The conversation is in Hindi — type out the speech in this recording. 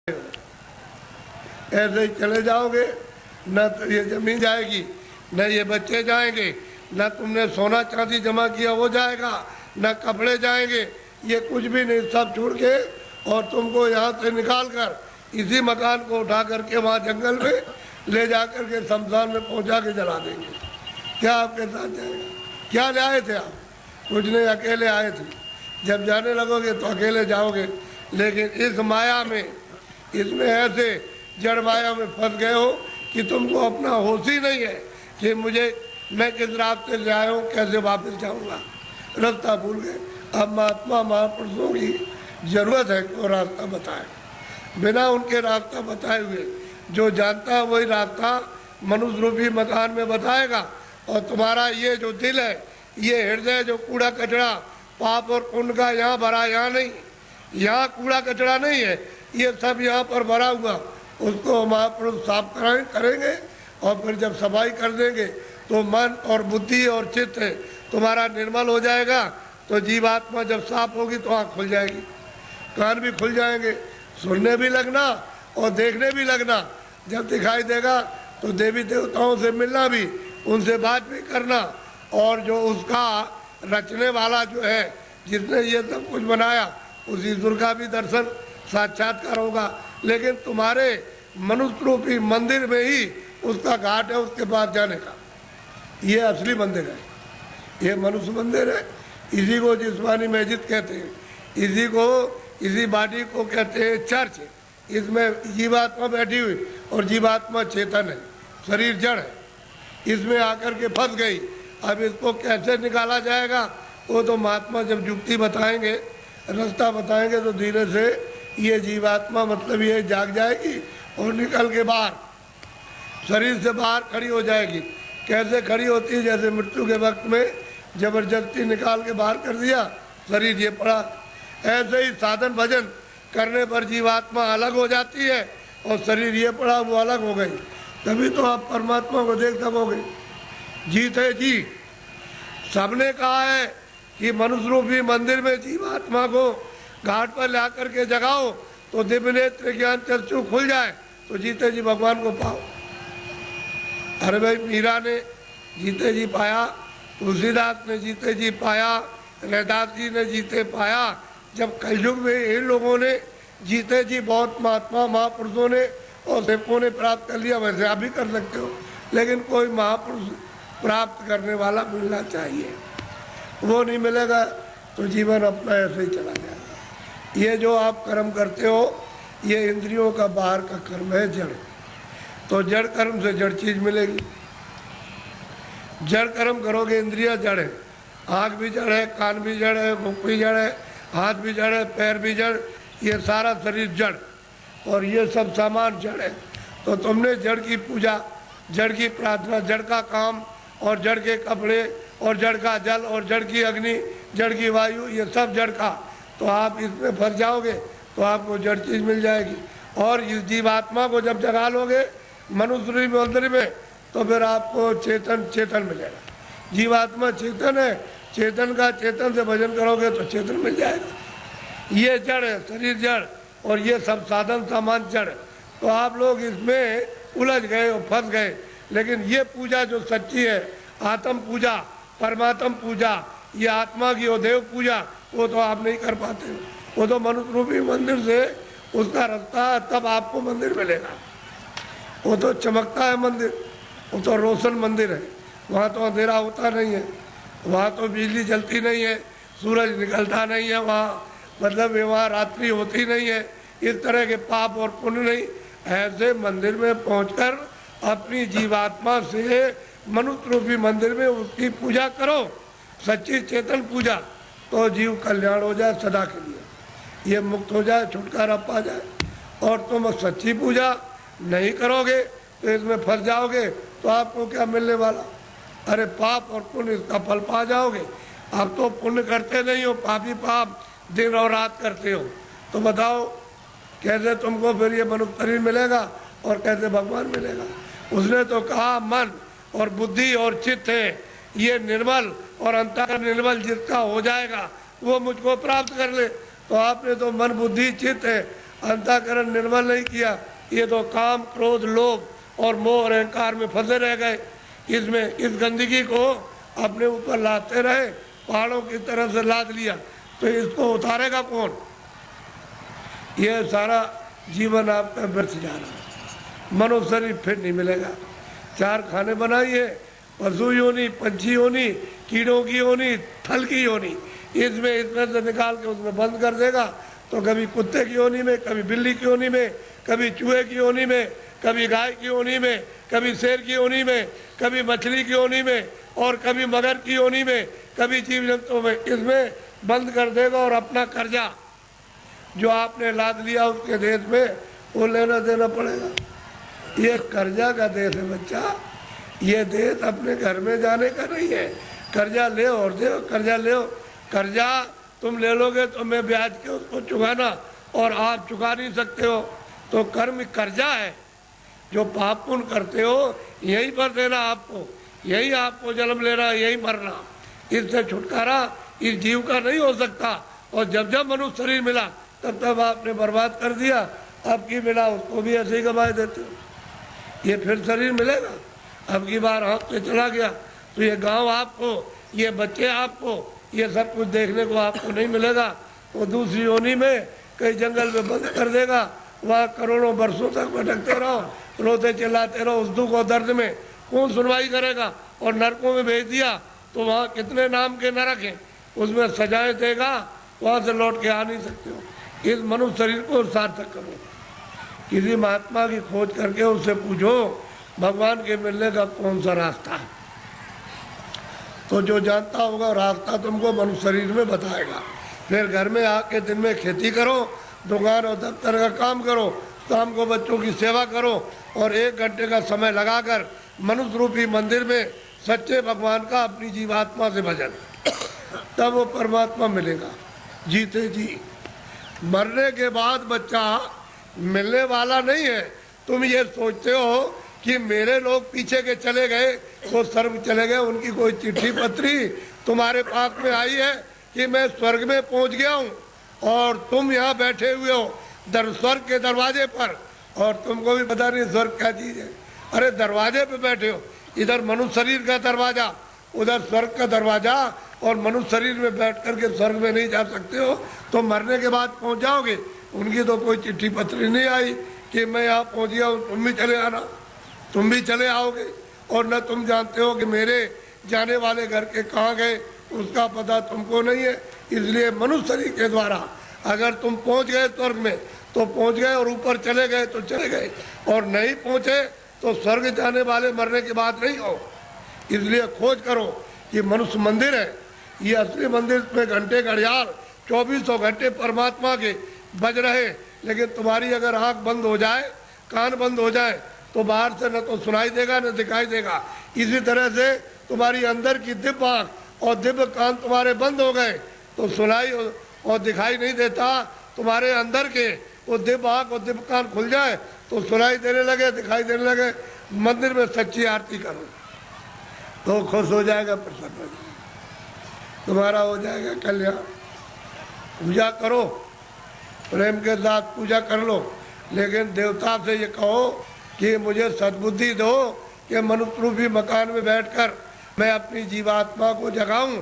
ऐसे ही चले जाओगे, न तो ये जमीन जाएगी, न ये बच्चे जाएंगे, न तुमने सोना चांदी जमा किया वो जाएगा, न कपड़े जाएंगे, ये कुछ भी नहीं, सब छोड़ के और तुमको यहाँ से निकाल कर इसी मकान को उठा करके वहाँ जंगल में ले जा कर के शमशान में पहुँचा के जला देंगे। क्या आपके साथ जाएगा? क्या ले आए थे आप? कुछ नहीं, अकेले आए थे। जब जाने लगोगे तो अकेले जाओगे, लेकिन इस माया में, इसमें ऐसे जड़ माया में फंस गए हो कि तुमको अपना होश ही नहीं है कि मैं किस रास्ते से आया हूँ, कैसे वापस जाऊँगा, रास्ता भूल गए। अब महात्मा महापुरुषों की जरूरत है कि वो रास्ता बताए। बिना उनके रास्ता बताए हुए जो जानता है वही रास्ता मनुष्य रूपी मकान में बताएगा। और तुम्हारा ये जो दिल है, ये हृदय जो कूड़ा कचरा पाप और पुण्य का यहाँ भरा, यहाँ नहीं, यहाँ कूड़ा कचरा नहीं है, ये सब यहाँ पर भरा हुआ, उसको महापुरुष साफ करेंगे। और फिर जब सफाई कर देंगे तो मन और बुद्धि और चित्त तुम्हारा निर्मल हो जाएगा। तो जीवात्मा जब साफ होगी तो आँख खुल जाएगी, कान भी खुल जाएंगे, सुनने भी लगना और देखने भी लगना। जब दिखाई देगा तो देवी देवताओं से मिलना भी, उनसे बात भी करना। और जो उसका रचने वाला जो है, जिसने ये सब कुछ बनाया, उस ईश्वर का भी दर्शन साक्षात्कार होगा। लेकिन तुम्हारे मनुष्य रूपी मंदिर में ही उसका घाट है, उसके पास जाने का। ये असली मंदिर है, ये मनुष्य मंदिर है। इसी को जिस्मानी मस्जिद कहते हैं, इसी बॉडी को कहते हैं चर्च। इसमें जीवात्मा बैठी हुई और जीवात्मा चेतन है, शरीर जड़ है, इसमें आकर के फंस गई। अब इसको कैसे निकाला जाएगा वो तो महात्मा जब युक्ति बताएंगे, रास्ता बताएंगे, तो धीरे से ये जीवात्मा मतलब ये जाग जाएगी और निकल के बाहर शरीर से बाहर खड़ी हो जाएगी। कैसे खड़ी होती है? जैसे मृत्यु के वक्त में जबरदस्ती निकाल के बाहर कर दिया, शरीर ये पड़ा। ऐसे ही साधन भजन करने पर जीवात्मा अलग हो जाती है और शरीर ये पड़ा वो अलग हो गई। तभी तो आप परमात्मा को देख सकोगे। जीत है जी, सबने कहा है कि मनुष्य रूपी मंदिर में जीवात्मा को घाट पर ला करके जगाओ तो दिव्य नेत्र ज्ञान चक्षु खुल जाए, तो जीते जी भगवान को पाओ। अरे भाई, मीरा ने जीते जी पाया, तुलसीदास ने जीते जी पाया, रैदास जी ने जीते पाया। जब कलयुग में इन लोगों ने जीते जी बहुत महात्मा महापुरुषों ने और सेवकों ने प्राप्त कर लिया, वैसे आप भी कर सकते हो। लेकिन कोई महापुरुष प्राप्त करने वाला मिलना चाहिए, वो नहीं मिलेगा तो जीवन अपना ऐसे ही चला जाएगा। ये जो आप कर्म करते हो, ये इंद्रियों का बाहर का कर्म है, जड़। तो जड़ कर्म से जड़ चीज मिलेगी। जड़ कर्म करोगे, इंद्रिया जड़ है, आँख भी जड़ है, कान भी जड़ है, मुख भी जड़ है, हाथ भी जड़ है, पैर भी जड़, ये सारा शरीर जड़ और ये सब सामान जड़ है। तो तुमने जड़ की पूजा, जड़ की प्रार्थना, जड़ का काम और जड़ के कपड़े और जड़ का जल और जड़ की अग्नि, जड़ की वायु, ये सब जड़ का, तो आप इसमें फंस जाओगे तो आपको जड़ चीज मिल जाएगी। और इस जीवात्मा को जब जगा लोगे मनुष्य मंदिर में, तो फिर आपको चेतन मिलेगा। जीवात्मा चेतन है, चेतन का चेतन से भजन करोगे तो चेतन मिल जाएगा। ये जड़ है, शरीर जड़, और ये सब साधन सामान जड़। तो आप लोग इसमें उलझ गए और फंस गए। लेकिन ये पूजा जो सच्ची है, आत्म पूजा, परमात्म पूजा, ये आत्मा की और देव पूजा, वो तो आप नहीं कर पाते। वो तो मनुष्य रूपी मंदिर से उसका रास्ता, तब आपको मंदिर मिलेगा। वो तो चमकता है मंदिर, वो तो रोशन मंदिर है। वहाँ तो अंधेरा होता नहीं है, वहाँ तो बिजली जलती नहीं है, सूरज निकलता नहीं है, वहाँ मतलब वहाँ रात्रि होती नहीं है, इस तरह के पाप और पुण्य नहीं। ऐसे मंदिर में पहुंचकर अपनी जीवात्मा से मनुष्य रूपी मंदिर में उसकी पूजा करो, सच्ची चेतन पूजा, तो जीव कल्याण हो जाए सदा के लिए, ये मुक्त हो जाए, छुटकारा पा जाए। और तुम सच्ची पूजा नहीं करोगे तो इसमें फंस जाओगे, तो आपको क्या मिलने वाला? अरे पाप और पुण्य, इसका फल पा जाओगे। आप तो पुण्य करते नहीं हो, पापी पाप दिन और रात करते हो, तो बताओ कैसे तुमको फिर ये मनुष्य शरीर मिलेगा और कैसे भगवान मिलेगा? उसने तो कहा मन और बुद्धि और चित्त है ये निर्मल, और अंतःकरण निर्मल जिसका हो जाएगा वो मुझको प्राप्त कर ले। तो आपने तो मन बुद्धि चित्त है अंतःकरण निर्मल नहीं किया, ये तो काम, क्रोध, लोभ और मोह और अहंकार में फंसे रह गए। इसमें इस गंदगी को अपने ऊपर लादते रहे, पहाड़ों की तरह से लाद लिया, तो इसको उतारेगा कौन? ये सारा जीवन आपका व्यर्थ जा रहा है। मनुष्य शरीर फिर नहीं मिलेगा। 4 खाने बनाइए, पशु योनि, पंछी योनि, कीड़ों की योनि, फल की योनि, इसमें से निकाल के उसमें बंद कर देगा, तो कभी कुत्ते की योनि में, कभी बिल्ली की योनि में, कभी चूहे की योनि में, कभी गाय की योनि में, कभी शेर की योनि में, कभी मछली की योनि में, और कभी मगर की योनि में, कभी जीव जंतुओं में, इसमें बंद कर देगा। और अपना कर्जा जो आपने लाद लिया उसके देश में, वो लेना देना पड़ेगा। ये कर्जा का देश है बच्चा, ये देश अपने घर में जाने का नहीं है। कर्जा ले और दे, कर्जा ले, कर्जा तुम ले लोगे तो मैं ब्याज के उसको चुकाना, और आप चुका नहीं सकते हो, तो कर्म कर्जा है। जो पाप पुण्य करते हो यहीं पर देना आपको, यही आपको जन्म लेना, यही मरना। इससे छुटकारा इस जीव का नहीं हो सकता। और जब जब मनुष्य शरीर मिला तब तब आपने बर्बाद कर दिया। अब की मिला उसको भी ऐसे ही गंवाए देते हो। ये फिर शरीर मिलेगा? अब की बार हाथ से चला गया तो ये गांव आपको, ये बच्चे आपको, ये सब कुछ देखने को आपको नहीं मिलेगा। वो दूसरी योनि में कहीं जंगल में बंद कर देगा, वहाँ करोड़ों वर्षों तक भटकते रहो, रोते चिल्लाते रहो, उस दुख और दर्द में कौन सुनवाई करेगा? और नरकों में भेज दिया तो वहाँ कितने नाम के नरक हैं, उसमें सजाएं देगा, वहाँ से लौट के आ नहीं सकते हो। इस मनुष्य शरीर को सार्थक करो। किसी महात्मा की खोज करके उससे पूछो भगवान के मिलने का कौन सा रास्ता है, तो जो जानता होगा रास्ता तुमको मनुष्य शरीर में बताएगा। फिर घर में आके दिन में खेती करो, दुकान और दफ्तर का काम करो, शाम को बच्चों की सेवा करो, और 1 घंटे का समय लगाकर मनुष्य रूपी मंदिर में सच्चे भगवान का अपनी जीवात्मा से भजन, तब वो परमात्मा मिलेगा जीते जी। मरने के बाद बच्चा मिलने वाला नहीं है। तुम ये सोचते हो कि मेरे लोग पीछे के चले गए वो स्वर्ग चले गए, उनकी कोई चिट्ठी पत्री तुम्हारे पास में आई है कि मैं स्वर्ग में पहुंच गया हूं, और तुम यहाँ बैठे हुए हो स्वर्ग के दरवाजे पर, और तुमको भी पता नहीं स्वर्ग क्या चीज है। अरे दरवाजे पे बैठे हो, इधर मनुष्य शरीर का दरवाजा, उधर स्वर्ग का दरवाजा, और मनुष्य शरीर में बैठ करके स्वर्ग में नहीं जा सकते हो, तो मरने के बाद पहुंच जाओगे। उनकी तो कोई चिट्ठी पत्री नहीं आई कि मैं यहाँ पहुंच गया हूँ, तुम भी चले आना, तुम भी चले आओगे। और न तुम जानते हो कि मेरे जाने वाले घर के कहाँ गए, उसका पता तुमको नहीं है। इसलिए मनुष्य शरीर के द्वारा अगर तुम पहुंच गए स्वर्ग में तो पहुंच गए, और ऊपर चले गए तो चले गए, और नहीं पहुंचे तो स्वर्ग जाने वाले मरने की बात नहीं हो। इसलिए खोज करो कि मनुष्य मंदिर है, ये असली मंदिर में घंटे घड़ियाल 2400 घंटे परमात्मा के बज रहे। लेकिन तुम्हारी अगर आंख बंद हो जाए, कान बंद हो जाए, तो बाहर से न तो सुनाई देगा न दिखाई देगा। इसी तरह से तुम्हारी अंदर की दिव्य आंख और दिव्य कान तुम्हारे बंद हो गए तो सुनाई और दिखाई नहीं देता। तुम्हारे अंदर के वो दिव्य आंख और दिव्य कान खुल जाए तो सुनाई देने लगे, दिखाई देने लगे। मंदिर में सच्ची आरती करो तो खुश हो जाएगा, प्रसन्न हो जाएगा, तुम्हारा हो जाएगा कल्याण। पूजा करो, प्रेम के साथ पूजा कर लो, लेकिन देवता से ये कहो कि मुझे सद्बुद्धि दो कि मनुष्य रूपी मकान में बैठकर मैं अपनी जीवात्मा को जगाऊं।